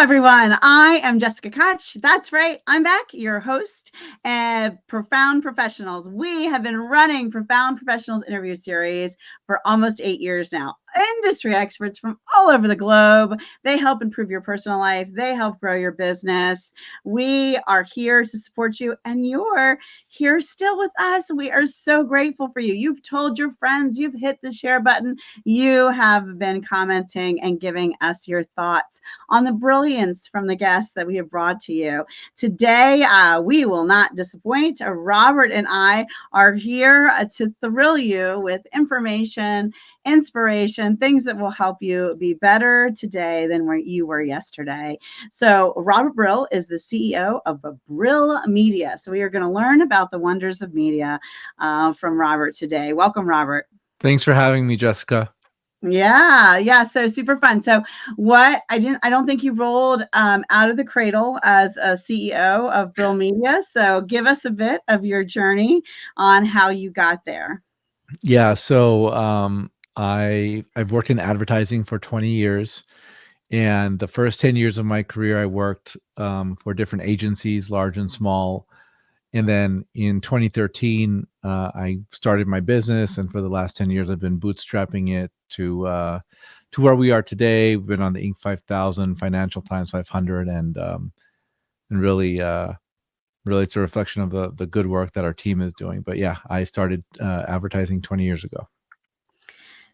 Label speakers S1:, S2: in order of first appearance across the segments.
S1: everyone. I am Jessica Koch. That's right. I'm back, your host at Profound Professionals. We have been running Profound Professionals interview series for almost 8 years now. Industry experts from all over the globe. They help improve your personal life. They help grow your business. We are here to support you, and you're here still with us. We are so grateful for you. You've told your friends, you've hit the share button, you have been commenting and giving us your thoughts on the brilliance from the guests that we have brought to you. Today, we will not disappoint. Robert and I are here to thrill you with information, inspiration, things that will help you be better today than where you were yesterday. So Robert Brill is the CEO of Brill Media. So we are going to learn about the wonders of media from Robert today. Welcome, Robert.
S2: Thanks for having me, Jessica.
S1: Yeah. So super fun. So I don't think you rolled out of the cradle as a CEO of Brill Media. So give us a bit of your journey on how you got there.
S2: Yeah. So I've worked in advertising for 20 years. And the first 10 years of my career, I worked for different agencies, large and small. And then in 2013, I started my business. And for the last 10 years, I've been bootstrapping it to where we are today. We've been on the Inc. 5000, Financial Times 500, and really it's a reflection of the good work that our team is doing. But yeah, I started advertising 20 years ago.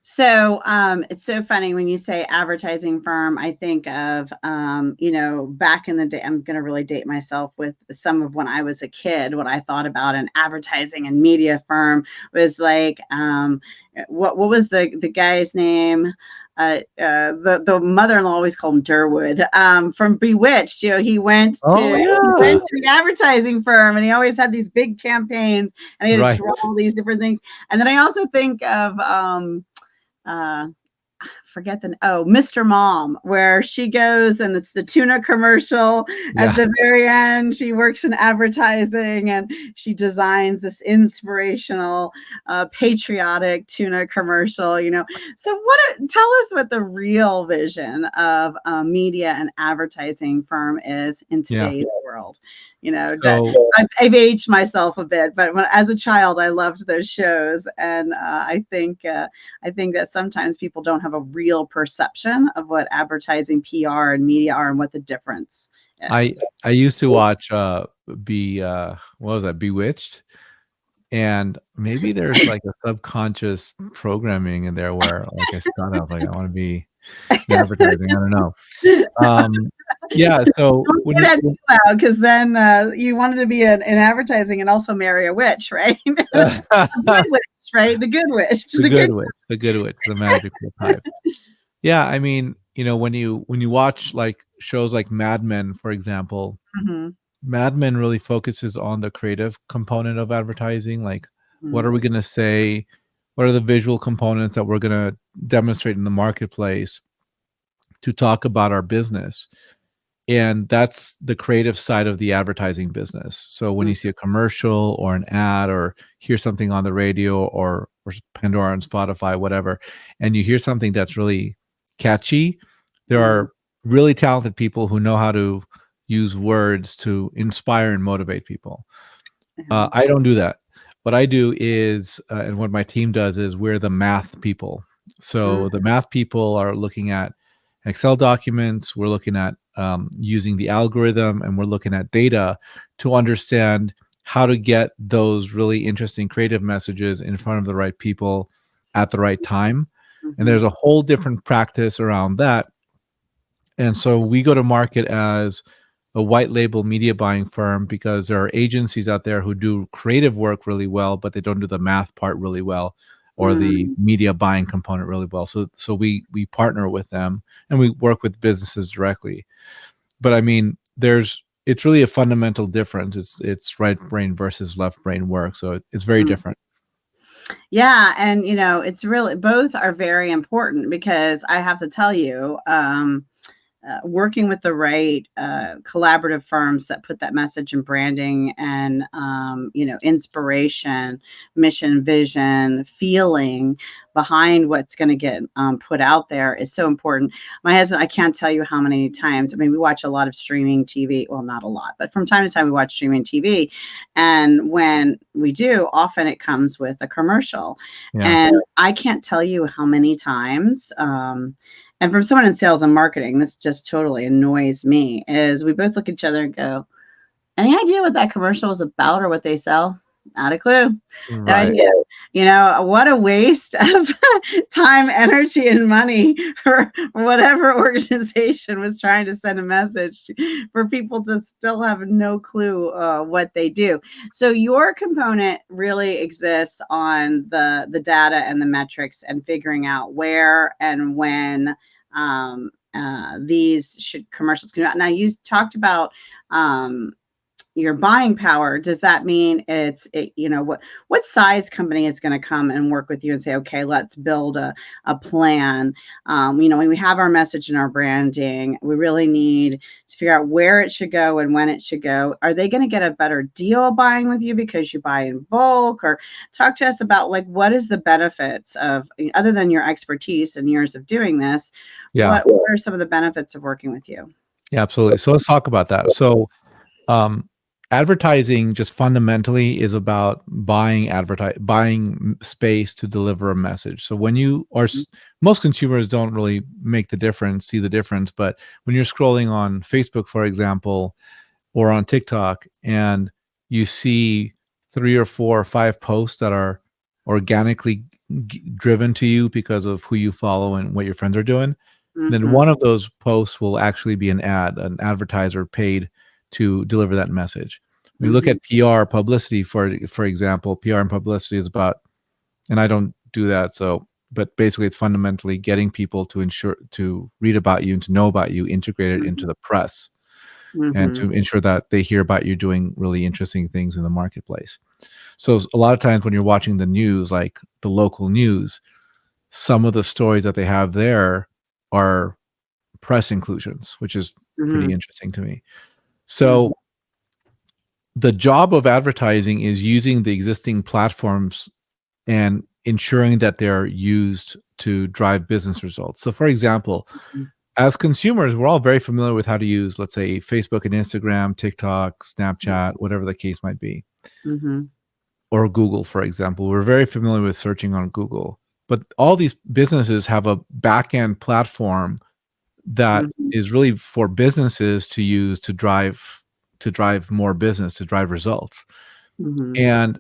S1: So it's so funny when you say advertising firm. I think of, back in the day, I'm going to really date myself with some of when I was a kid. What I thought about an advertising and media firm was like, what was the guy's name? The mother-in-law always called him Durwood from Bewitched. He went to the advertising firm, and he always had these big campaigns, and he had to draw all these different things. And then I also think of Mr. Mom, where she goes and it's the tuna commercial at the very end. She works in advertising and she designs this inspirational, patriotic tuna commercial, So tell us what the real vision of a media and advertising firm is in today's world. I've aged myself a bit, but as a child, I loved those shows. And I think that sometimes people don't have a real perception of what advertising, PR, and media are and what the difference is.
S2: I used to watch Bewitched, and maybe there's like a subconscious programming in there where like I was like, I want to be in advertising. I don't know. So
S1: don't get that too loud, because then you wanted to be in advertising and also marry a witch, right? The good witch, right? The good witch.
S2: The good witch, the magical type. Yeah, I mean, when you watch like shows like Mad Men, for example, Mad Men really focuses on the creative component of advertising. Like, what are we going to say? What are the visual components that we're going to demonstrate in the marketplace to talk about our business? And that's the creative side of the advertising business. So when you see a commercial or an ad or hear something on the radio or Pandora and Spotify, whatever, and you hear something that's really catchy, there are really talented people who know how to use words to inspire and motivate people. I don't do that. What I do is, and what my team does is, we're the math people. So the math people are looking at Excel documents, we're looking at using the algorithm, and we're looking at data to understand how to get those really interesting creative messages in front of the right people at the right time. And there's a whole different practice around that. And so we go to market as a white label media buying firm because there are agencies out there who do creative work really well, but they don't do the math part really well, or the media buying component really well. So we partner with them and we work with businesses directly. But I mean, it's really a fundamental difference. It's right brain versus left brain work. So it's very different.
S1: Yeah. And, it's really, both are very important, because I have to tell you, working with the right collaborative firms that put that message and branding and inspiration, mission, vision, feeling behind what's going to get put out there is so important. My husband, I can't tell you how many times, I mean, we watch a lot of streaming TV. Well, not a lot, but from time to time we watch streaming TV. And when we do, often it comes with a commercial. And I can't tell you how many times, and from someone in sales and marketing, this just totally annoys me, is we both look at each other and go, any idea what that commercial was about or what they sell? Not a clue. No idea. What a waste of time, energy, and money for whatever organization was trying to send a message for people to still have no clue what they do. So your component really exists on the data and the metrics and figuring out where and when these commercials come out. Now, you talked about your buying power. Does that mean what size company is going to come and work with you and say, okay, let's build a plan? When we have our message and our branding, we really need to figure out where it should go and when it should go. Are they going to get a better deal buying with you because you buy in bulk? Or talk to us about what is the benefits of, other than your expertise and years of doing this, what are some of the benefits of working with you?
S2: Yeah, absolutely. So let's talk about that. So advertising just fundamentally is about buying space to deliver a message. So when you are, most consumers don't really see the difference, but when you're scrolling on Facebook, for example, or on TikTok, and you see 3 or 4 or 5 posts that are organically driven to you because of who you follow and what your friends are doing, then one of those posts will actually be an advertiser paid to deliver that message. We look at PR publicity, for example. PR and publicity is about, and I don't do that, but basically it's fundamentally getting people to read about you and to know about you, integrated into the press, and to ensure that they hear about you doing really interesting things in the marketplace. So a lot of times when you're watching the news, like the local news, some of the stories that they have there are press inclusions, which is pretty interesting to me. So the job of advertising is using the existing platforms and ensuring that they're used to drive business results. So for example, as consumers, we're all very familiar with how to use, let's say, Facebook and Instagram, TikTok, Snapchat, whatever the case might be. Or Google, for example. We're very familiar with searching on Google. But all these businesses have a back-end platform that is really for businesses to use to drive more business, to drive results. And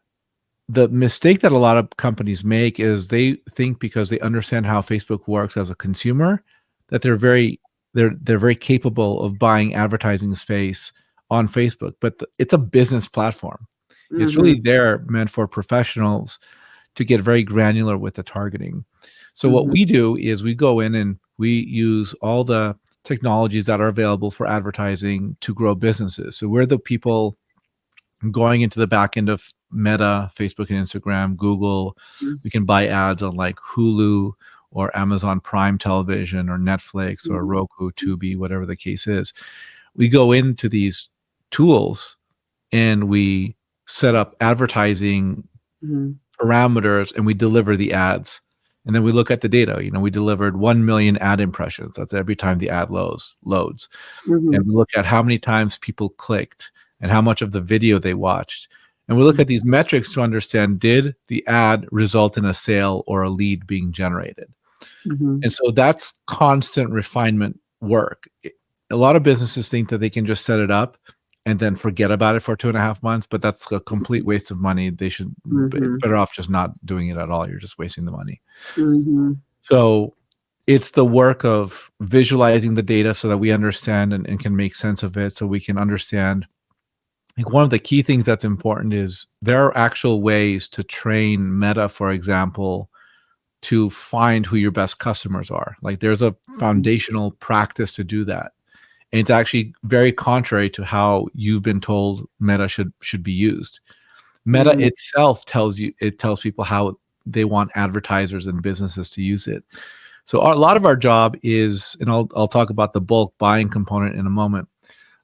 S2: the mistake that a lot of companies make is they think because they understand how Facebook works as a consumer, that they're very capable of buying advertising space on Facebook. But it's a business platform. It's really there meant for professionals to get very granular with the targeting. So what we do is we go in and we use all the technologies that are available for advertising to grow businesses. So we're the people going into the back end of Meta, Facebook and Instagram, Google. We can buy ads on like Hulu or Amazon Prime Television or Netflix or Roku, Tubi, whatever the case is. We go into these tools and we set up advertising parameters and we deliver the ads. And then we look at the data. We delivered 1 million ad impressions. That's every time the ad loads. And we look at how many times people clicked and how much of the video they watched. And we look at these metrics to understand, did the ad result in a sale or a lead being generated? And so that's constant refinement work. A lot of businesses think that they can just set it up and then forget about it for 2.5 months, but that's a complete waste of money. It's better off just not doing it at all. You're just wasting the money. So it's the work of visualizing the data so that we understand and can make sense of it, so we can understand. Like, one of the key things that's important is there are actual ways to train Meta, for example, to find who your best customers are. Like, there's a foundational practice to do that. And it's actually very contrary to how you've been told Meta should be used. Meta itself tells people how they want advertisers and businesses to use it. So a lot of our job is, and I'll talk about the bulk buying component in a moment.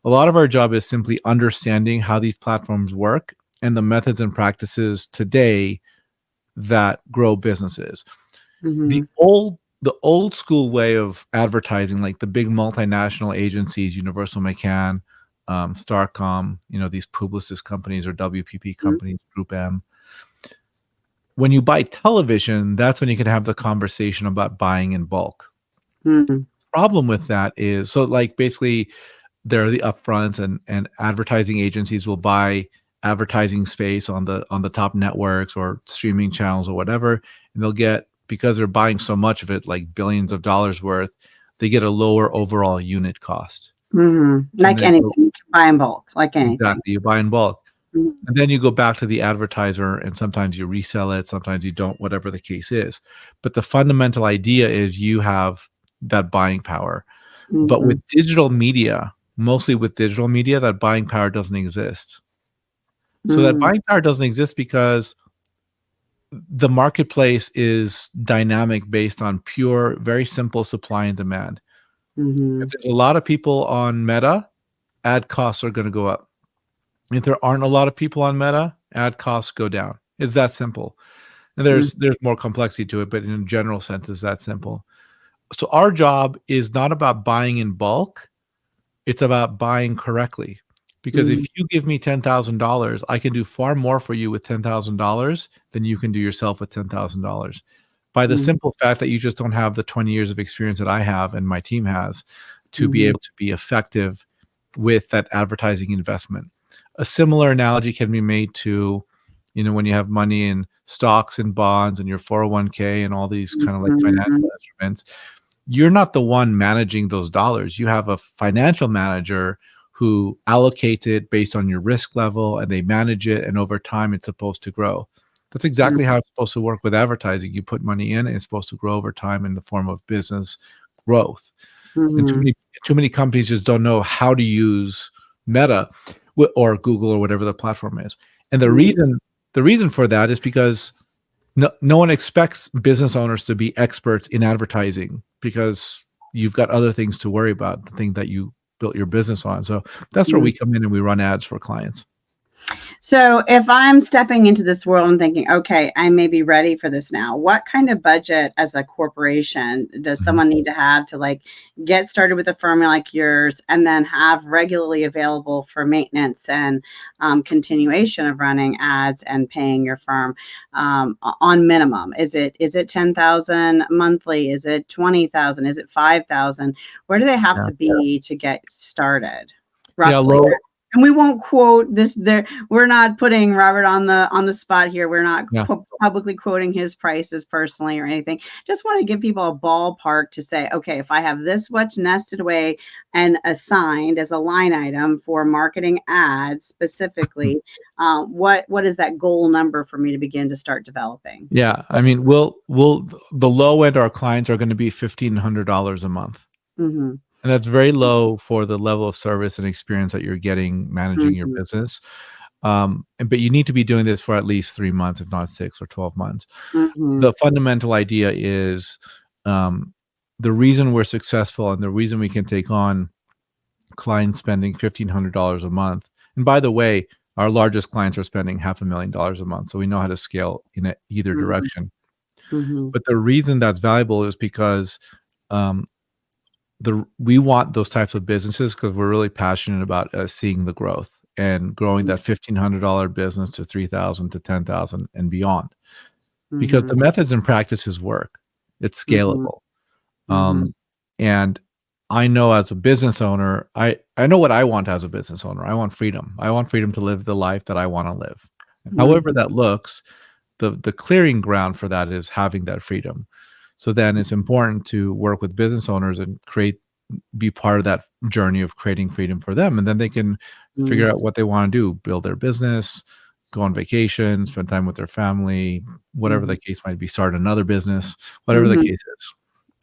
S2: A lot of our job is simply understanding how these platforms work and the methods and practices today that grow businesses.
S1: Mm-hmm.
S2: The old school way of advertising, like the big multinational agencies, Universal McCann, Starcom, these Publicis companies or WPP companies, Group M. When you buy television, that's when you can have the conversation about buying in bulk.
S1: Mm-hmm.
S2: Problem with that is, so like basically there are the upfronts, and advertising agencies will buy advertising space on the top networks or streaming channels or whatever, and they'll get, because they're buying so much of it, like billions of dollars worth, they get a lower overall unit cost.
S1: Mm-hmm.
S2: And
S1: Like
S2: then
S1: anything, you can buy in bulk, like anything.
S2: exactly, you buy in bulk.
S1: Mm-hmm.
S2: And then you go back to the advertiser, and sometimes you resell it, sometimes you don't, whatever the case is. But the fundamental idea is you have that buying power. But with digital media, mostly with digital media, that buying power doesn't exist. So that
S1: Mm-hmm.
S2: buying power doesn't exist because the marketplace is dynamic based on pure, very simple supply and demand.
S1: Mm-hmm.
S2: If there's a lot of people on Meta, ad costs are going to go up. If there aren't a lot of people on Meta, ad costs go down. It's that simple. And there's more complexity to it, but in a general sense, it's that simple. So our job is not about buying in bulk. It's about buying correctly. Because
S1: Mm-hmm.
S2: if you give me $10,000, I can do far more for you with $10,000 than you can do yourself with $10,000. By the simple fact that you just don't have the 20 years of experience that I have and my team has to be
S1: Mm-hmm.
S2: able to be effective with that advertising investment. A similar analogy can be made to, when you have money in stocks and bonds and your 401k and all these kind of like financial instruments, you're not the one managing those dollars. You have a financial manager who allocates it based on your risk level, and they manage it, and over time it's supposed to grow. That's exactly how it's supposed to work with advertising. You put money in, and it's supposed to grow over time in the form of business growth. And
S1: Mm-hmm.
S2: too many companies just don't know how to use Meta or Google or whatever the platform is. And the reason for that is because no one expects business owners to be experts in advertising, because you've got other things to worry about, the thing that you built your business on. So that's where we come in and we run ads for clients.
S1: So if I'm stepping into this world and thinking, okay, I may be ready for this now, what kind of budget as a corporation does someone need to have to like get started with a firm like yours and then have regularly available for maintenance and continuation of running ads and paying your firm on minimum? Is it 10,000 monthly? Is it 20,000? Is it 5,000? Where do they have to be to get started roughly?
S2: Low.
S1: And we won't quote this there. We're not putting Robert on the spot here. We're not publicly quoting his prices personally or anything. Just want to give people a ballpark to say, okay, if I have this much nested away and assigned as a line item for marketing ads specifically, what is that goal number for me to begin to start developing?
S2: Yeah, I mean, the low end, our clients are going to be $1,500 a month.
S1: Mm-hmm.
S2: And that's very low for the level of service and experience that you're getting managing your business. But you need to be doing this for at least 3 months, if not 6 or 12 months. The fundamental idea is the reason we're successful and the reason we can take on clients spending $1,500 a month. And by the way, our largest clients are spending $500,000 a month. So we know how to scale in either direction. But the reason that's valuable is because we want those types of businesses because we're really passionate about seeing the growth and growing that $1,500 business to $3,000 to $10,000 and beyond, because the methods and practices work. It's scalable. And I know as a business owner, I know what I want as a business owner. I want freedom. I want freedom to live the life that I want to live. However that looks, the clearing ground for that is having that freedom. So then it's important to work with business owners and be part of that journey of creating freedom for them. And then they can figure out what they want to do, build their business, go on vacation, spend time with their family, whatever the case might be, start another business, whatever the case is.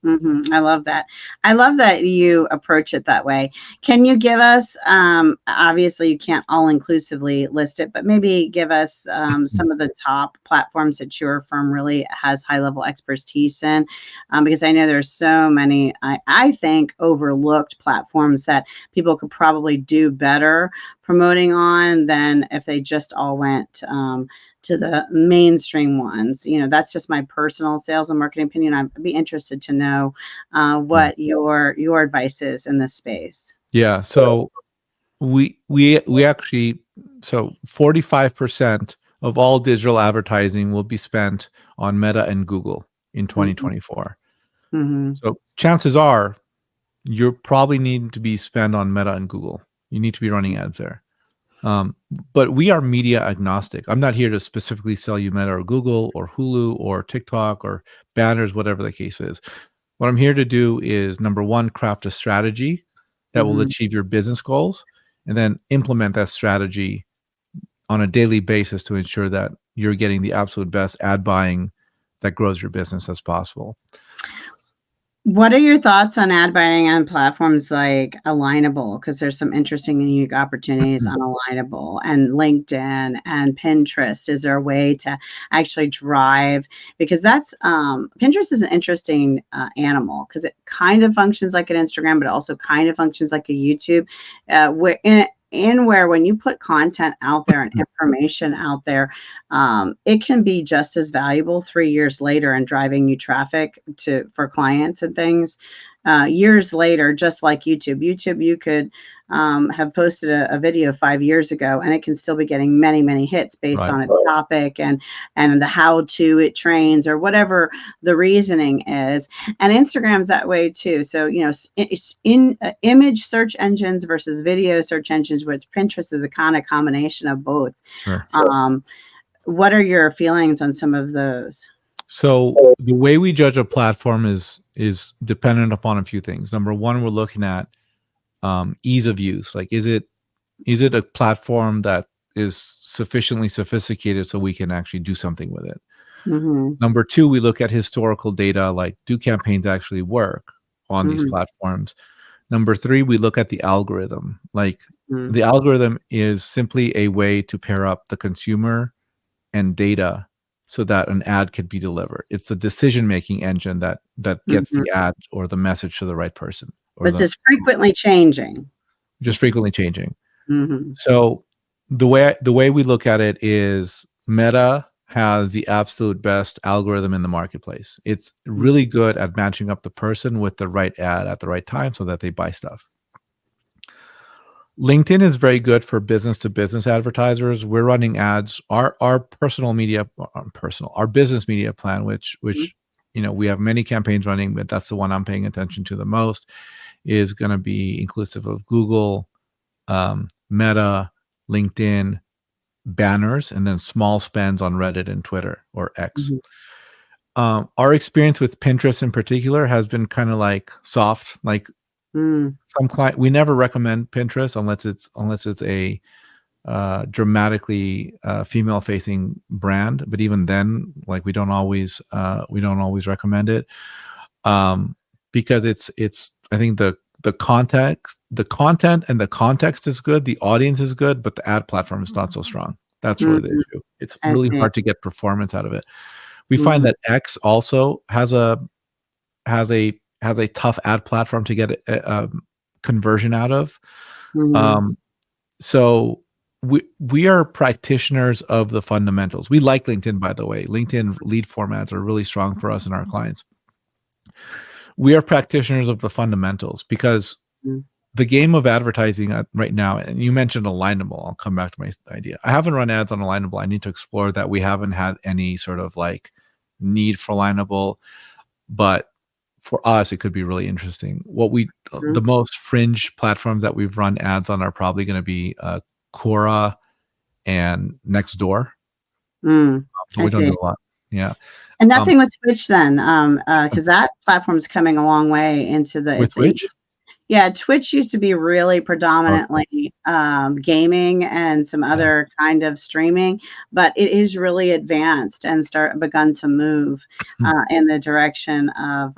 S1: I love that. I love that you approach it that way. Can you give us, obviously, you can't all inclusively list it, but maybe give us some of the top platforms that your firm really has high level expertise in? Because I know there's so many, I think, overlooked platforms that people could probably do better promoting on than if they just all went to the mainstream ones. That's just my personal sales and marketing opinion. I'd be interested to know
S2: Yeah.
S1: what your advice is in this space.
S2: Yeah. So we actually, so 45% of all digital advertising will be spent on Meta and Google in
S1: Mm-hmm.
S2: 2024.
S1: Mm-hmm.
S2: So chances are you're probably need to be spent on Meta and Google. You need to be running ads there. But we are media agnostic. I'm not here to specifically sell you Meta or Google or Hulu or TikTok or banners, whatever the case is. What I'm here to do is, number one, craft a strategy that will
S1: Mm-hmm.
S2: achieve your business goals, and then implement that strategy on a daily basis to ensure that you're getting the absolute best ad buying that grows your business as possible.
S1: What are your thoughts on ad buying on platforms like Alignable? Because there's some interesting and unique opportunities on Alignable and LinkedIn and Pinterest. Is there a way to actually drive? Because that's Pinterest is an interesting animal because it kind of functions like an Instagram, but it also kind of functions like a YouTube. Where when you put content out there and information out there, it can be just as valuable 3 years later and driving you traffic for clients and things. Years later, just like YouTube, you could have posted a video 5 years ago, and it can still be getting many, many hits based
S2: Right.
S1: on its topic and the how to it trains or whatever the reasoning is. And Instagram's that way too. So it's in image search engines versus video search engines, which Pinterest is a kind of combination of both.
S2: Sure.
S1: What are your feelings on some of those?
S2: So the way we judge a platform is dependent upon a few things. Number one, we're looking at ease of use. Like, is it a platform that is sufficiently sophisticated so we can actually do something with it?
S1: Mm-hmm.
S2: Number two, we look at historical data, like, do campaigns actually work on these
S1: Mm-hmm.
S2: platforms? Number three, we look at the algorithm. Like,
S1: Mm-hmm.
S2: the algorithm is simply a way to pair up the consumer and data so that an ad can be delivered. It's the decision-making engine that gets
S1: Mm-hmm.
S2: the ad or the message to the right person, or
S1: Which is frequently changing.
S2: just frequently changing.
S1: Mm-hmm.
S2: So the way we look at it is, Meta has the absolute best algorithm in the marketplace. It's really good at matching up the person with the right ad at the right time so that they buy stuff. LinkedIn is very good for business to business advertisers. We're running ads. Our business media plan, which we have many campaigns running, but that's the one I'm paying attention to the most, is going to be inclusive of Google, Meta, LinkedIn, banners, and then small spends on Reddit and Twitter or X.
S1: Mm-hmm.
S2: Our experience with Pinterest in particular has been kind of like soft. Like, some client, we never recommend Pinterest unless it's a dramatically female facing brand. But even then, like, we don't always recommend it, because it's I think the content and the context is good, the audience is good, but the ad platform is not so strong. That's really the issue. It's
S1: I
S2: really
S1: see.
S2: hard to get performance out of it. We find that X also has a tough ad platform to get a conversion out of. So we are practitioners of the fundamentals. We like LinkedIn, by the way. LinkedIn lead formats are really strong for us and our clients. We are practitioners of the fundamentals because the game of advertising right now, and you mentioned Alignable. I'll come back to my idea. I haven't run ads on Alignable. I need to explore that. We haven't had any sort of like need for Alignable, but for us, it could be really interesting. The most fringe platforms that we've run ads on are probably going to be Quora and Nextdoor. But we don't do a lot. Yeah.
S1: And nothing with Twitch then, because that platform is coming a long way into the.
S2: With which?
S1: Yeah, Twitch used to be really predominantly gaming and some
S2: Yeah.
S1: other kind of streaming, but it is really advanced and begun to move in the direction of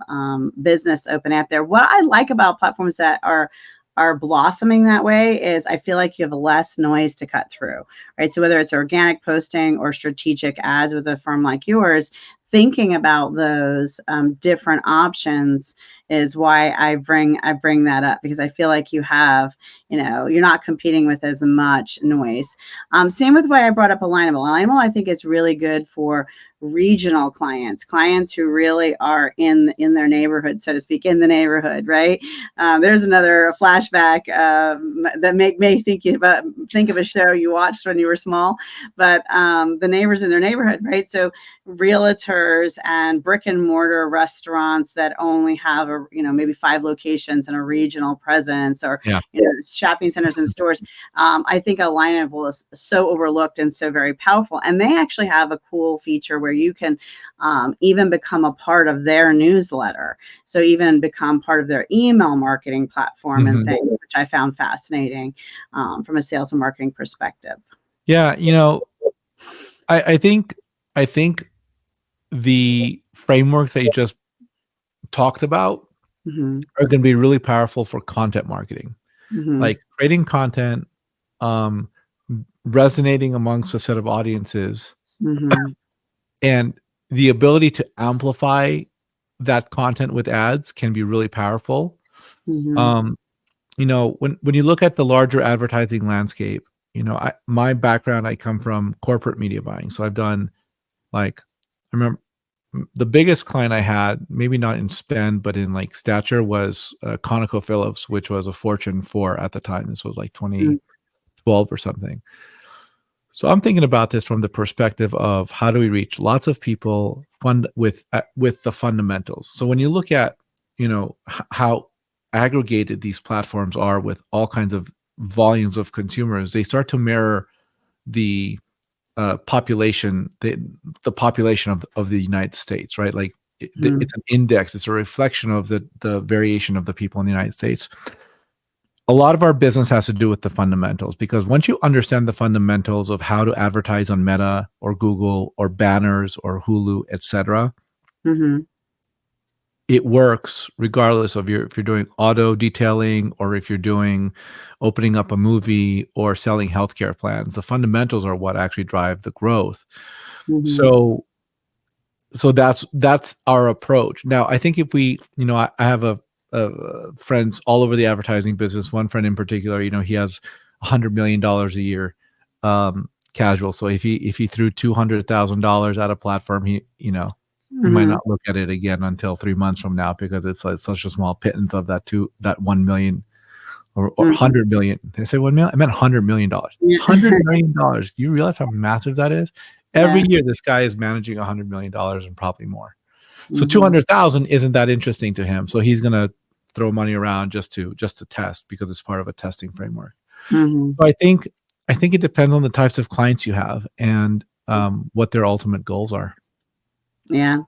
S1: business open out there. What I like about platforms that are blossoming that way is I feel like you have less noise to cut through, right? So whether it's organic posting or strategic ads with a firm like yours, thinking about those different options is why I bring that up, because I feel like you have, you're not competing with as much noise. Same with why I brought up Alignable. Alignable, I think, is really good for regional clients who really are in their neighborhood, so to speak, in the neighborhood, right? There's another flashback that may think of a show you watched when you were small, but the neighbors in their neighborhood, right? So realtors and brick and mortar restaurants that only have maybe 5 locations and a regional presence, or
S2: Yeah.
S1: shopping centers and stores. I think Alignable is so overlooked and so very powerful, and they actually have a cool feature where you can even become a part of their newsletter, so even become part of their email marketing platform and things, which I found fascinating from a sales and marketing perspective.
S2: Yeah, I think the frameworks that you just talked about are going to be really powerful for content marketing, like creating content, resonating amongst a set of audiences, and the ability to amplify that content with ads can be really powerful. When you look at the larger advertising landscape, my background, I come from corporate media buying, so I've done, like, I remember the biggest client I had, maybe not in spend, but in like stature, was ConocoPhillips, which was a Fortune 4 at the time. This was like 2012 or something. So I'm thinking about this from the perspective of how do we reach lots of people with the fundamentals. So when you look at how aggregated these platforms are with all kinds of volumes of consumers, they start to mirror the population, the population of the United States, right? Like it's an index, it's a reflection of the variation of the people in the United States. A lot of our business has to do with the fundamentals, because once you understand the fundamentals of how to advertise on Meta or Google or banners or Hulu, etc., it works regardless of if you're doing auto detailing or if you're doing opening up a movie or selling healthcare plans. The fundamentals are what actually drive the growth. So that's our approach. Now, I think if we, I have friends all over the advertising business. One friend in particular, he has $100 million a year, casual. So if he threw $200,000 at a platform, he might not look at it again until 3 months from now, because it's like such a small pittance of that 1 million or 100 million. Did I say 1 million? I meant $100 million. $100 million. Do you realize how massive that is? Every year, this guy is managing $100 million and probably more. So 200,000 isn't that interesting to him. So he's going to throw money around just to test, because it's part of a testing framework. So I think it depends on the types of clients you have and what their ultimate goals are.
S1: Yeah,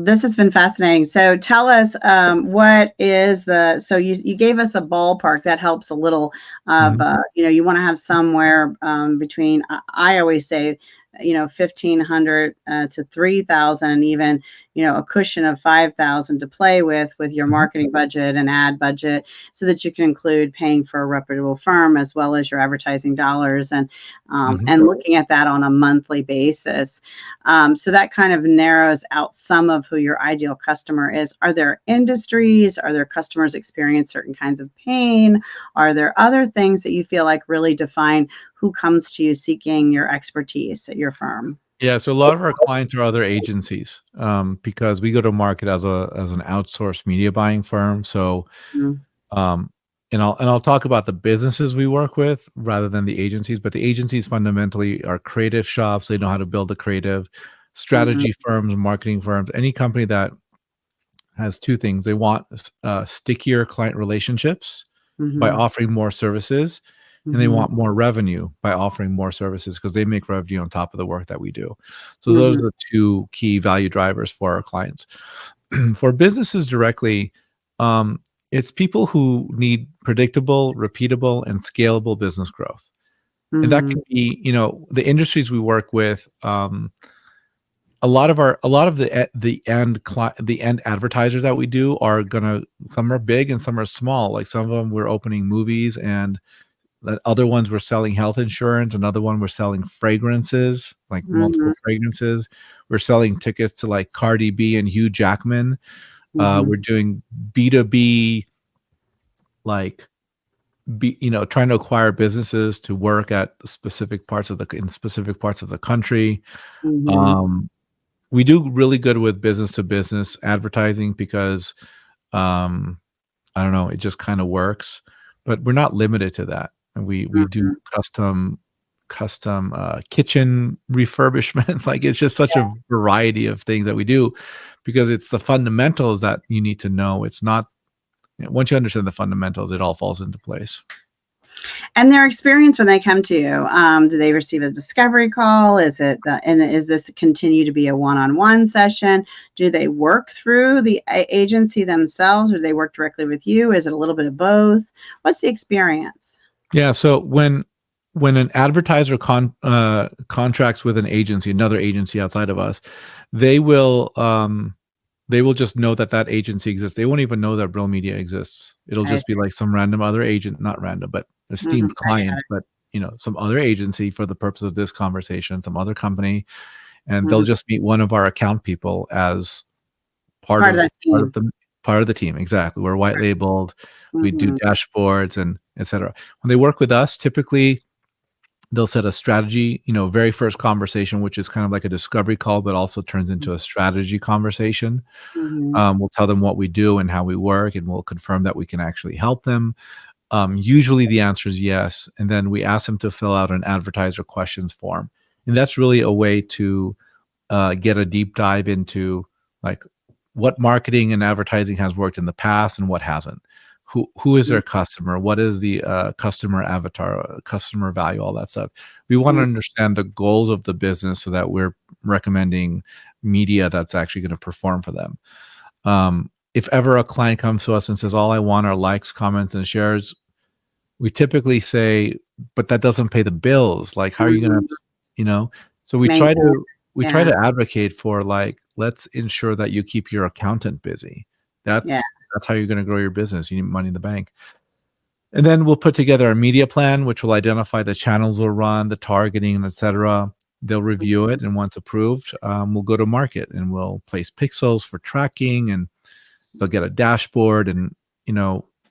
S1: this has been fascinating. So tell us, what is so you gave us a ballpark that helps a little of, you want to have somewhere between, I always say, 1,500 to 3,000, and even, a cushion of 5,000 to play with your marketing budget and ad budget, so that you can include paying for a reputable firm as well as your advertising dollars, and looking at that on a monthly basis. So that kind of narrows out some of who your ideal customer is. Are there industries? Are there customers experience certain kinds of pain? Are there other things that you feel like really define who comes to you seeking your expertise at your firm?
S2: Yeah, so a lot of our clients are other agencies, because we go to market as an outsourced media buying firm. So, and I'll talk about the businesses we work with rather than the agencies. But the agencies fundamentally are creative shops. They know how to build a creative, strategy firms, marketing firms, any company that has two things. They want stickier client relationships by offering more services, and they want more revenue by offering more services, because they make revenue on top of the work that we do. So those are the two key value drivers for our clients. For businesses directly, It's people who need predictable, repeatable, and scalable business growth. And that
S1: Mm-hmm.
S2: can be, the industries we work with. The end advertisers that we do are gonna. Some are big and some are small. Like some of them, we're opening movies, and the other ones we're selling health insurance. Another one we're selling fragrances, like
S1: Mm-hmm.
S2: multiple fragrances. We're selling tickets to like Cardi B and Hugh Jackman.
S1: Mm-hmm.
S2: We're doing B2B, like trying to acquire businesses to work at specific parts of the country.
S1: Mm-hmm.
S2: Um, we do really good with business to business advertising because I don't know, it just kind of works. But we're not limited to that. And we do
S1: Mm-hmm.
S2: custom kitchen refurbishments. Like it's just such a variety of things that we do because it's the fundamentals that you need to know. It's not once you understand the fundamentals, it all falls into place.
S1: And their experience when they come to you, do they receive a discovery call? Is this continue to be a one-on-one session? Do they work through the agency themselves, or do they work directly with you? Is it a little bit of both? What's the experience?
S2: Yeah. So when an advertiser contracts with an agency, another agency outside of us, they will just know that agency exists. They won't even know that Brill Media exists. It'll
S1: I,
S2: just be like some random other agent, not random, but
S1: mhm,
S2: esteemed
S1: I got
S2: client, but some other agency for the purpose of this conversation, some other company, and
S1: it.
S2: they'll
S1: Mhm.
S2: just meet one of our account people as part
S1: Part of
S2: of
S1: that team.
S2: part of the team. Exactly. We're white labeled. We do
S1: Mhm.
S2: dashboards and etc. When they work with us, typically they'll set a strategy, very first conversation, which is kind of like a discovery call, but also turns into a strategy conversation.
S1: Mhm.
S2: We'll tell them what we do and how we work, and we'll confirm that we can actually help them. Usually the answer is yes. And then we ask them to fill out an advertiser questions form. And that's really a way to get a deep dive into like what marketing and advertising has worked in the past and what hasn't. Who is their customer? What is the customer avatar, customer value, all that stuff. We want to
S1: Mhm.
S2: understand the goals of the business so that we're recommending media that's actually going to perform for them. If ever a client comes to us and says, all I want are likes, comments, and shares, we typically say, but that doesn't pay the bills. Like, how are you going to,
S1: Mhm.
S2: you know? So we try
S1: Maintenance.
S2: to we try
S1: Yeah.
S2: to advocate for like, let's ensure that you keep your accountant busy.
S1: Yeah.
S2: That's how you're going to grow your business. You need money in the bank. And then we'll put together a media plan, which will identify the channels we'll run, the targeting, etc. They'll review it, and once approved, we'll go to market and we'll place pixels for tracking, and they'll get a dashboard. And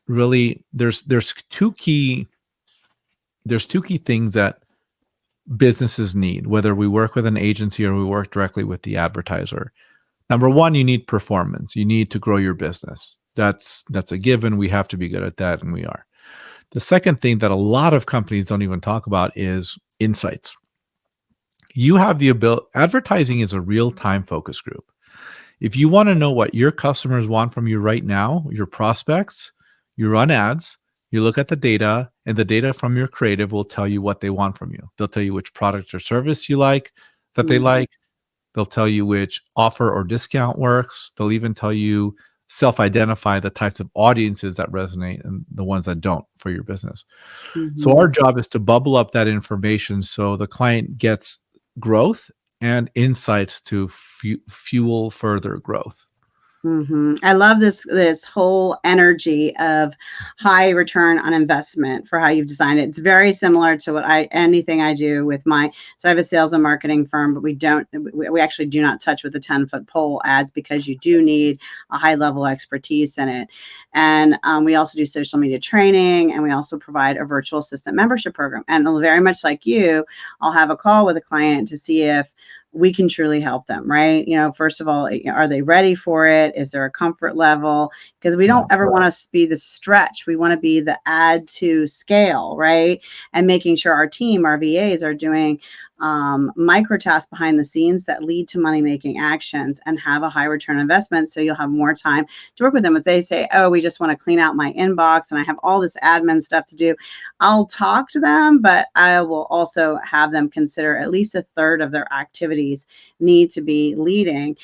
S2: really, there's two key things that businesses need, whether we work with an agency or we work directly with the advertiser. Number one, you need performance. You need to grow your business. That's a given. We have to be good at that, and we are. The second thing that a lot of companies don't even talk about is insights. You have the ability, advertising is a real-time focus group. If you want to know what your customers want from you right now, your prospects, you run ads, you look at the data, and the data from your creative will tell you what they want from you. They'll tell you which product or service you like, that they
S1: Mhm.
S2: like. They'll tell you which offer or discount works. They'll even tell you self-identify the types of audiences that resonate and the ones that don't for your business. So
S1: Mhm.
S2: our job is to bubble up that information so the client gets growth and insights to fuel further growth.
S1: I love this whole energy of high return on investment for how you've designed it. It's very similar to anything I do with so I have a sales and marketing firm, but we actually do not touch with the 10-foot pole ads because you do need a high level expertise in it. And we also do social media training, and we also provide a virtual assistant membership program. And very much like you, I'll have a call with a client to see if we can truly help them, right? First of all, are they ready for it? Is there a comfort level? Because we don't
S2: Right.
S1: ever want to be the stretch. We want to be the add to scale, right? And making sure our team, our VAs, are doing micro tasks behind the scenes that lead to money-making actions and have a high return on investment, so you'll have more time to work with them. If they say, oh, we just want to clean out my inbox and I have all this admin stuff to do, I'll talk to them, but I will also have them consider at least a third of their activities need to be leading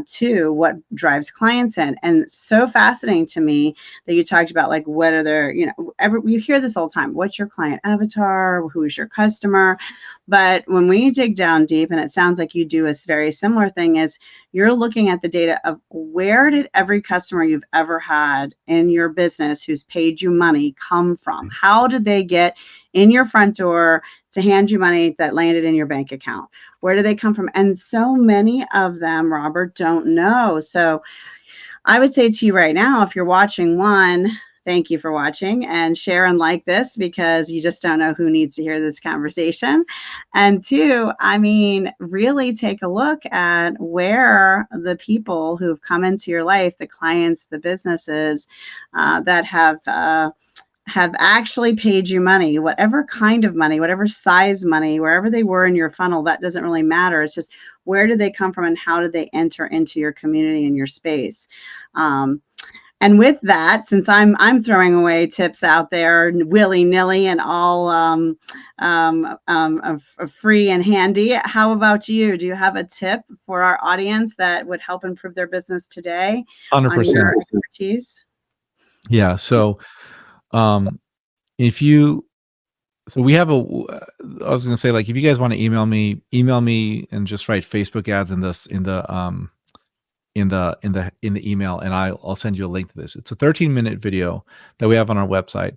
S1: to what drives clients in. And it's so fascinating to me that you talked about, like, what are their, you hear this all the time. What's your client avatar? Who's your customer? But when we dig down deep, and it sounds like you do a very similar thing, is you're looking at the data of where did every customer you've ever had in your business who's paid you money come from? How did they get in your front door to hand you money that landed in your bank account? Where do they come from? And so many of them, Robert, don't know. So I would say to you right now, if you're watching, one, thank you for watching, and share and like this, because you just don't know who needs to hear this conversation. And two, I mean, really take a look at where the people who've come into your life, the clients, the businesses that have actually paid you money, whatever kind of money, whatever size money, wherever they were in your funnel, that doesn't really matter. It's just, where did they come from and how did they enter into your community and your space? And with that, since I'm throwing away tips out there willy-nilly and all free and handy, how about you? Do you have a tip for our audience that would help improve their business today?
S2: 100%.
S1: On your expertise?
S2: Yeah. So we have I was going to say, like, if you guys want to email me and just write Facebook ads in the email, and I'll send you a link to this. It's a 13-minute video that we have on our website,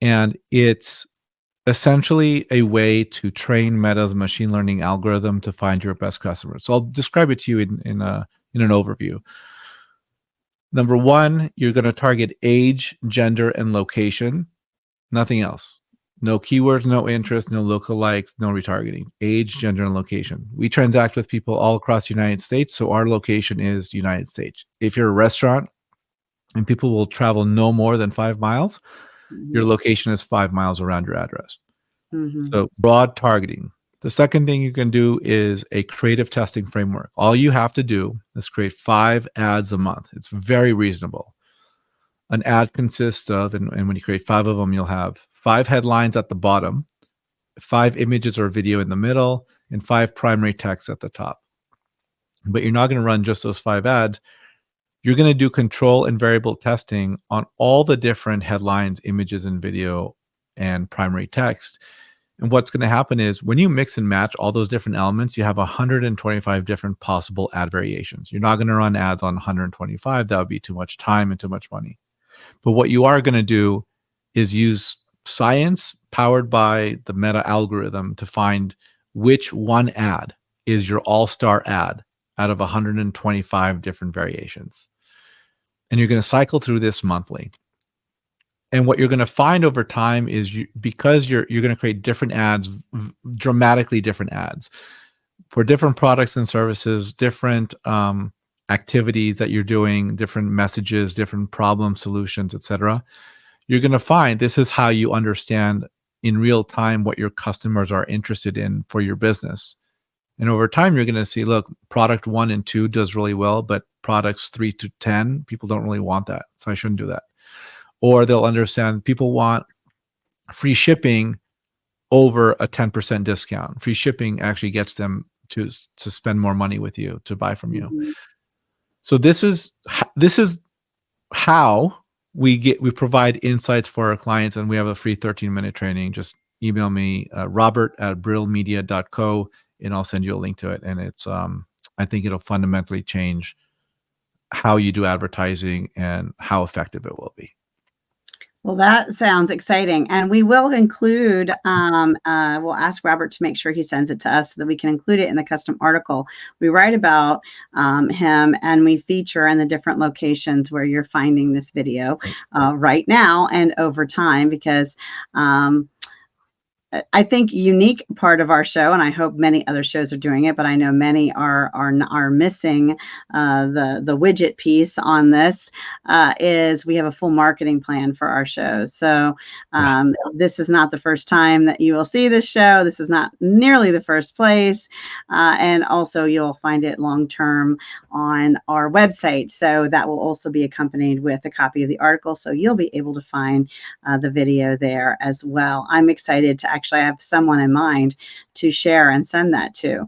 S2: and it's essentially a way to train Meta's machine learning algorithm to find your best customers. So I'll describe it to you in an overview. Number one, you're going to target age, gender, and location. Nothing else. No keywords, no interest, no lookalikes, no retargeting. Age, gender, and location. We transact with people all across the United States, so our location is the United States. If you're a restaurant and people will travel no more than 5 miles, your location is 5 miles around your address. So broad targeting. The second thing you can do is a creative testing framework. All you have to do is create 5 ads a month. It's very reasonable. An ad consists of, and when you create 5 of them, you'll have 5 headlines at the bottom, 5 images or video in the middle, and 5 primary texts at the top. But you're not going to run just those 5 ads. You're going to do control and variable testing on all the different headlines, images, and video, and primary text. And what's going to happen is, when you mix and match all those different elements, you have 125 different possible ad variations. You're not going to run ads on 125. That would be too much time and too much money. But what you are going to do is use science powered by the Meta algorithm to find which one ad is your all-star ad out of 125 different variations. And you're going to cycle through this monthly. And what you're going to find over time is, because you're going to create different ads, dramatically different ads for different products and services, different activities that you're doing, different messages, different problem solutions, etc. You're going to find this is how you understand in real time what your customers are interested in for your business. And over time, you're going to see, look, product 1 and 2 does really well, but products 3 to 10, people don't really want that. So I shouldn't do that. Or they'll understand people want free shipping over a 10% discount. Free shipping actually gets them to spend more money with you, to buy from you. So this is how we provide insights for our clients, and we have a free 13-minute training. Just email me, robert@brillmedia.co, and I'll send you a link to it. And it's I think it'll fundamentally change how you do advertising and how effective it will be.
S1: Well, that sounds exciting. And we will include, we'll ask Robert to make sure he sends it to us so that we can include it in the custom article we write about him, and we feature in the different locations where you're finding this video right now and over time, because I think unique part of our show, and I hope many other shows are doing it, but I know many are missing the widget piece on this. Is we have a full marketing plan for our shows. So this is not the first time that you will see this show. This is not nearly the first place, and also you'll find it long term on our website. So that will also be accompanied with a copy of the article. So you'll be able to find the video there as well. I'm excited to actually have someone in mind to share and send that to.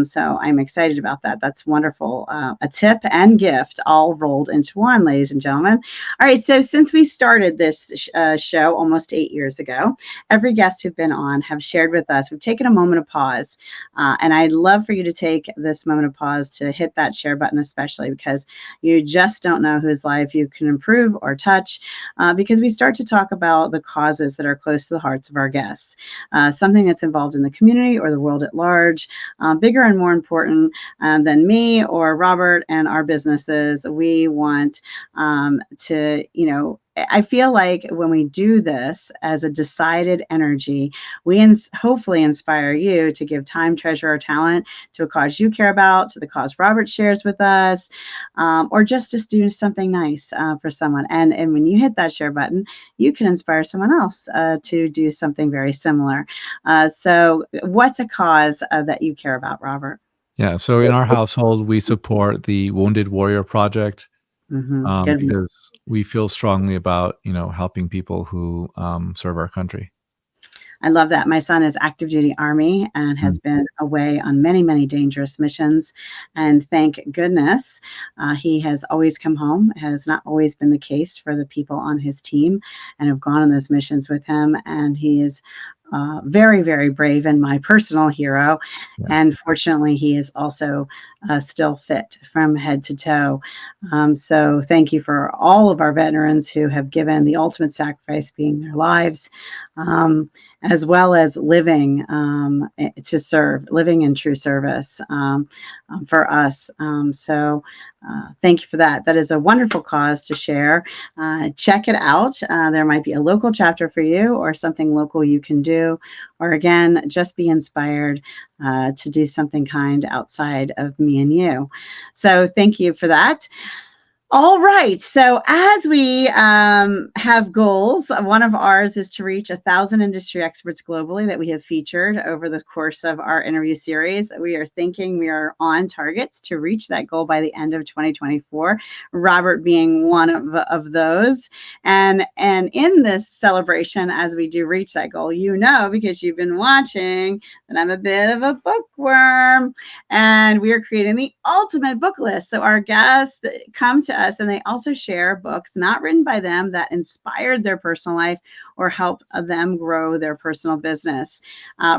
S1: So I'm excited about that. That's wonderful. A tip and gift all rolled into one, ladies and gentlemen. All right. So since we started this show almost 8 years ago, every guest who've been on have shared with us. We've taken a moment of pause. And I'd love for you to take this moment of pause to hit that share button, especially because you just don't know whose life you can improve or touch, because we start to talk about the causes that are close to the hearts of our guests, something that's involved in the community or the world at large, bigger and more important than me or Robert and our businesses. We want to, I feel like when we do this as a decided energy, we hopefully inspire you to give time, treasure, or talent to a cause you care about, to the cause Robert shares with us, or just to do something nice for someone. And when you hit that share button, you can inspire someone else to do something very similar. So what's a cause that you care about, Robert?
S2: Yeah, so in our household, we support the Wounded Warrior Project.
S1: Good.
S2: Because we feel strongly about, helping people who serve our country.
S1: I love that. My son is active duty Army and has been away on many, many dangerous missions. And thank goodness he has always come home. It has not always been the case for the people on his team and have gone on those missions with him. And he is very, very brave and my personal hero. Yeah. And fortunately, he is also still fit from head to toe. So thank you for all of our veterans who have given the ultimate sacrifice, being their lives, as well as living to serve, living in true service for us. So thank you for that. That is a wonderful cause to share. Check it out. There might be a local chapter for you or something local you can do. Or again, just be inspired to do something kind outside of me and you. So thank you for that. All right. So as we have goals, one of ours is to reach 1,000 industry experts globally that we have featured over the course of our interview series. We are thinking we are on targets to reach that goal by the end of 2024, Robert being one of those. And in this celebration, as we do reach that goal, because you've been watching, that I'm a bit of a bookworm, and we are creating the ultimate book list. So our guests come to us and they also share books not written by them that inspired their personal life or help them grow their personal business.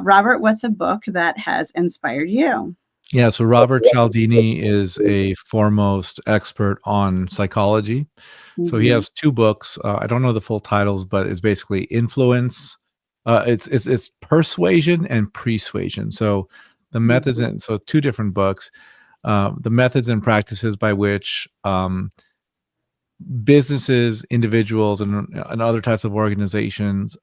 S1: Robert, what's a book that has inspired you?
S2: Yeah, so Robert Cialdini is a foremost expert on psychology. So he has 2 books. I don't know the full titles, but it's basically Influence. It's Persuasion and Persuasion. So the methods, and so 2 different books. The methods and practices by which businesses, individuals, and other types of organizations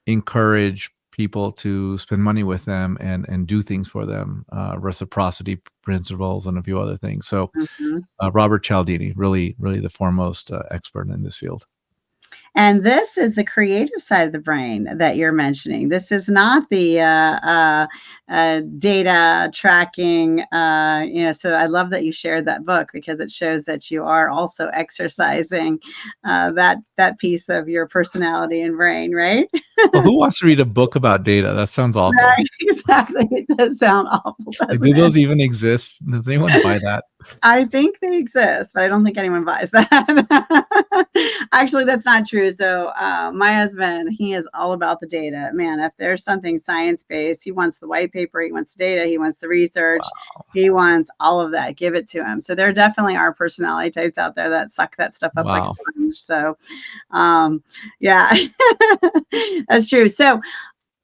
S2: encourage people to spend money with them and do things for them, reciprocity principles, and a few other things. So Robert Cialdini, really, really the foremost expert in this field.
S1: And this is the creative side of the brain that you're mentioning. This is not the data tracking. So I love that you shared that book because it shows that you are also exercising that piece of your personality and brain, right?
S2: Well, who wants to read a book about data? That sounds awful.
S1: Right, exactly. It does sound awful.
S2: Do those even exist? Does anyone buy that?
S1: I think they exist, but I don't think anyone buys that. Actually, that's not true. So my husband, he is all about the data. Man, if there's something science-based, he wants the white paper, he wants the data, he wants the research, he wants all of that. Give it to him. So there definitely are personality types out there that suck that stuff up like a sponge. So yeah, that's true. So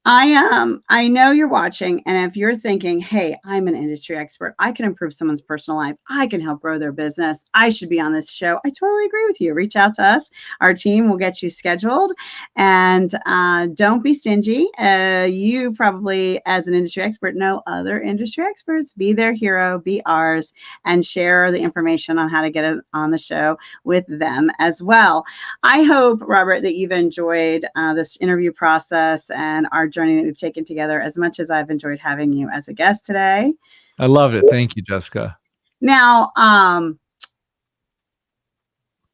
S1: I know you're watching, and if you're thinking, "Hey, I'm an industry expert. I can improve someone's personal life. I can help grow their business. I should be on this show." I totally agree with you. Reach out to us. Our team will get you scheduled, and don't be stingy. You probably, as an industry expert, know other industry experts. Be their hero, be ours, and share the information on how to get it on the show with them as well. I hope, Robert, that you've enjoyed this interview process and our journey that we've taken together as much as I've enjoyed having you as a guest today.
S2: I loved it. Thank you, Jessica.
S1: Now,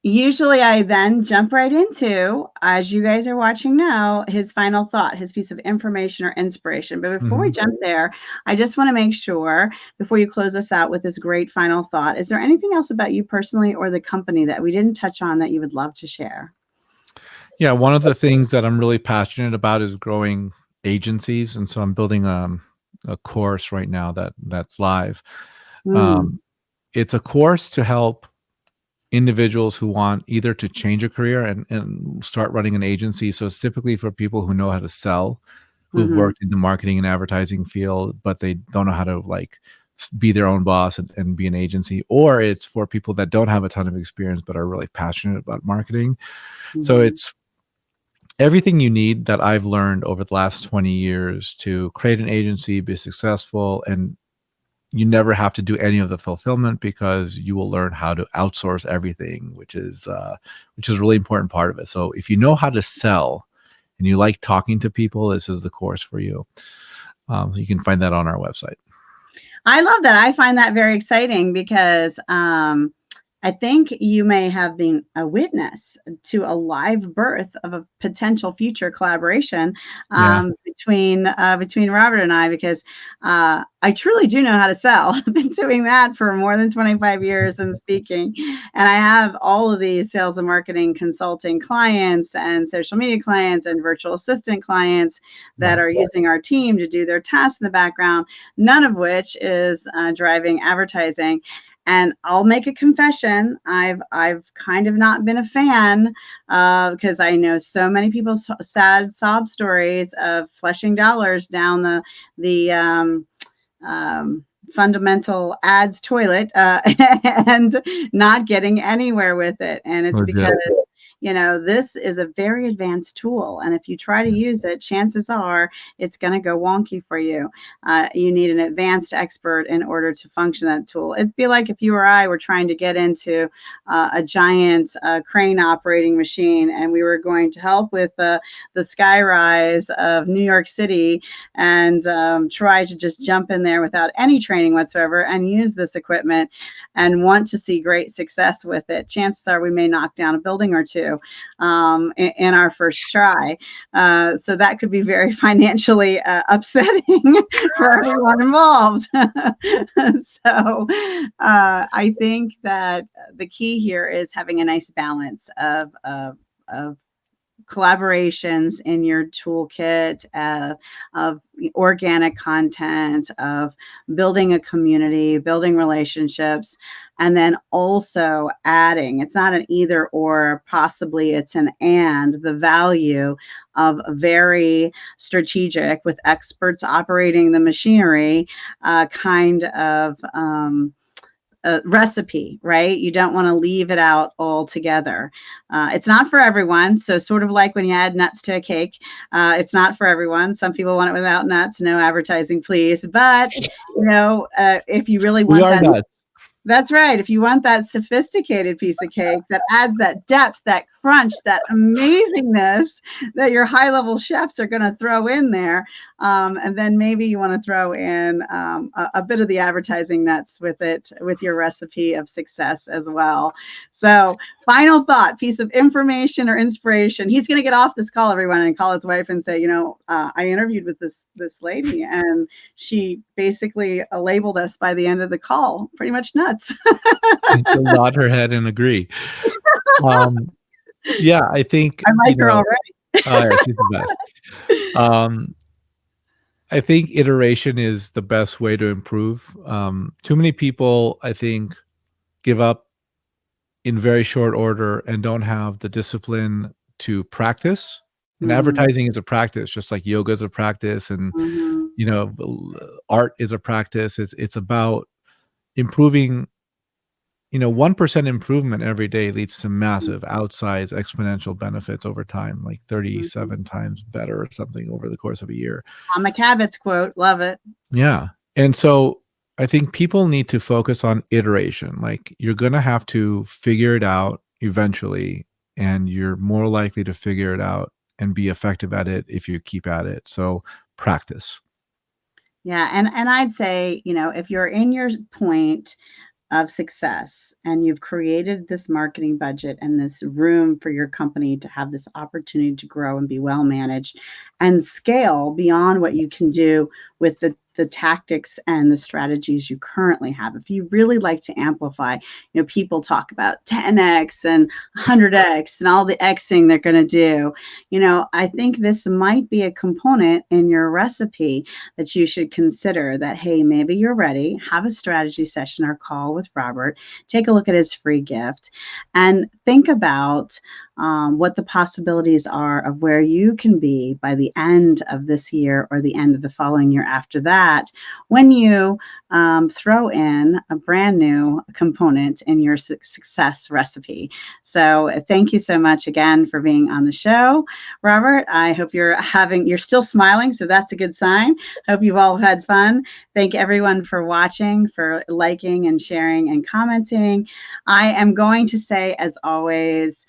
S1: usually I then jump right into, as you guys are watching now, his final thought, his piece of information or inspiration. But before we jump there, I just want to make sure, before you close us out with this great final thought, is there anything else about you personally or the company that we didn't touch on that you would love to share?
S2: Yeah, one of the things that I'm really passionate about is growing agencies, and so I'm building a course right now that's live. It's a course to help individuals who want either to change a career and start running an agency. So it's typically for people who know how to sell, who've worked in the marketing and advertising field, but they don't know how to like be their own boss and be an agency. Or it's for people that don't have a ton of experience but are really passionate about marketing. So it's everything you need that I've learned over the last 20 years to create an agency, be successful, and you never have to do any of the fulfillment because you will learn how to outsource everything, which is a really important part of it. So if you know how to sell and you like talking to people, this is the course for you. So you can find that on our website.
S1: I love that. I find that very exciting because I think you may have been a witness to a live birth of a potential future collaboration between Robert and I, because I truly do know how to sell. I've been doing that for more than 25 years and speaking, and I have all of these sales and marketing consulting clients and social media clients and virtual assistant clients that are using our team to do their tasks in the background, none of which is driving advertising. And I'll make a confession. I've kind of not been a fan because I know so many people's sad sob stories of flushing dollars down the fundamental ads toilet and not getting anywhere with it. And it's because this is a very advanced tool. And if you try to use it, chances are it's going to go wonky for you. You need an advanced expert in order to function that tool. It'd be like if you or I were trying to get into a giant crane operating machine and we were going to help with the skyrise of New York City and try to just jump in there without any training whatsoever and use this equipment and want to see great success with it. Chances are we may knock down a building or two in our first try. So that could be very financially upsetting for everyone involved. So I think that the key here is having a nice balance of collaborations in your toolkit, of organic content, of building a community, building relationships, and then also adding, it's not an either or, possibly it's an and, the value of a very strategic, with experts operating the machinery, kind of recipe, right? You don't want to leave it out altogether. It's not for everyone. So sort of like when you add nuts to a cake, it's not for everyone. Some people want it without nuts. No advertising, please. But, if you really want that.
S2: Nuts.
S1: That's right. If you want that sophisticated piece of cake that adds that depth, that crunch, that amazingness that your high-level chefs are going to throw in there, and then maybe you want to throw in a bit of the advertising nuts with it, with your recipe of success as well. So, final thought, piece of information or inspiration. He's going to get off this call, everyone, and call his wife and say, I interviewed with this lady, and she basically labeled us by the end of the call pretty much nuts.
S2: She'll nod her head and agree. Yeah, I think
S1: I like her already.
S2: Yeah, she's the best. I think iteration is the best way to improve. Too many people, I think, give up in very short order and don't have the discipline to practice And advertising is a practice, just like yoga is a practice, and art is a practice. It's about improving. 1% improvement every day leads to massive, outsized, exponential benefits over time, like 37 times better or something over the course of a year.
S1: Atomic Habits quote, love it.
S2: Yeah. And so I think people need to focus on iteration. Like, you're going to have to figure it out eventually, and you're more likely to figure it out and be effective at it if you keep at it. So practice.
S1: Yeah. And I'd say, if you're in your point of success and you've created this marketing budget and this room for your company to have this opportunity to grow and be well managed and scale beyond what you can do with the tactics and the strategies you currently have. If you really like to amplify, people talk about 10x and 100x and all the xing they're going to do. I think this might be a component in your recipe that you should consider, that, hey, maybe you're ready, have a strategy session or call with Robert, take a look at his free gift, and think about what the possibilities are of where you can be by the end of this year or the end of the following year after that, when you throw in a brand new component in your success recipe. So thank you so much again for being on the show, Robert. I hope you're still smiling, so that's a good sign. Hope you've all had fun. Thank everyone for watching, for liking and sharing and commenting. I am going to say, as always,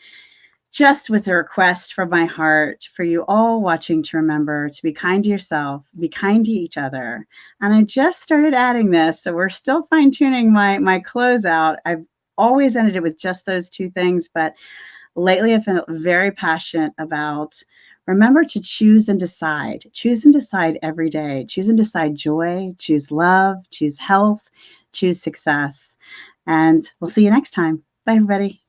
S1: just with a request from my heart for you all watching, to remember to be kind to yourself, be kind to each other. And I just started adding this, so we're still fine-tuning my closeout. I've always ended it with just those two things, but lately I've been very passionate about, remember to choose and decide. Choose and decide every day. Choose and decide joy, choose love, choose health, choose success. And we'll see you next time. Bye, everybody.